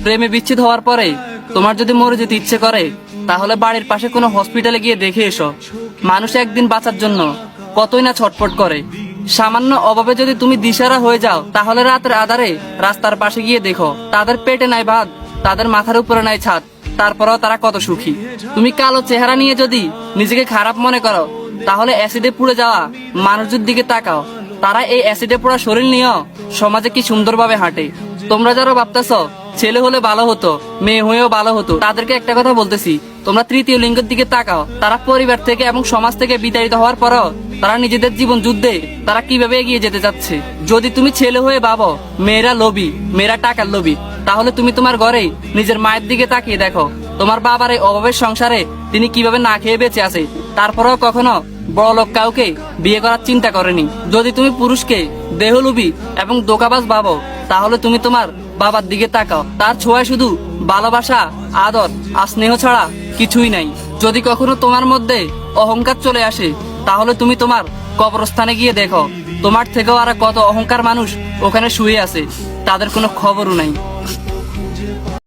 প্রেমে বিচ্ছেদ হওয়ার পরে তোমার যদি মরে যেতে ইচ্ছে করে, তাহলে বাড়ির পাশে কোনো হসপিটালে গিয়ে দেখে এসো। মানুষ একদিন বাঁচার জন্য কতই না ছটফট করে। সামান্য অভাবে যদি তুমি দিশারা হয়ে যাও, তাহলে রাতের আধারে রাস্তার পাশে গিয়ে দেখো, তাদের পেটে নাই ভাত, তাদের মাথার উপরে নাই ছাদ, তারপরেও তারা কত সুখী। তুমি কালো চেহারা নিয়ে যদি নিজেকে খারাপ মনে করো, তাহলে অ্যাসিডে পুড়ে যাওয়া মানুষদের দিকে তাকাও। তারা এই অ্যাসিডে পোড়া শরীর নিয়েও সমাজে কি সুন্দরভাবে হাঁটে। তোমরা যারা ভাবতেছ ছেলে হলে ভালো হতো, মেয়ে হয়েও ভালো হতো, তাদেরকে একটা কথা বলতেছি, তোমরা তৃতীয় লিঙ্গের দিকে তাকাও। তারা পরিবার থেকে এবং সমাজ থেকে বিতাড়িত হওয়ার পরও তারা নিজেদের জীবন যুদ্ধে তারা কিভাবে এগিয়ে যেতে যাচ্ছে। যদি তুমি ছেলে হয়ে ভাবো মেয়েরা লোভী, মেয়েরা টাকার লোভী, তাহলে তুমি তোমার ঘরেই নিজের মায়ের দিকে তাকিয়ে দেখো। তোমার বাবার এই অভাবের সংসারে তিনি কিভাবে না খেয়ে বেঁচে আছে, তারপরেও কখনো বড় লোক কাউকে বিয়ে করার চিন্তা করেনি। যদি তুমি পুরুষকে দেহলোভী এবং দোকাবাজ ভাবো, তাহলে তুমি তোমার বাবার দিকে তাকাও। তার ছোঁয়ায় শুধু ভালোবাসা, আদর আর স্নেহ ছাড়া কিছুই নাই। যদি কখনো তোমার মধ্যে অহংকার চলে আসে, তাহলে তুমি তোমার কবরস্থানে গিয়ে দেখো, তোমার থেকেও আর কত অহংকার মানুষ ওখানে শুয়ে আছে, তাদের কোনো খবরও নাই।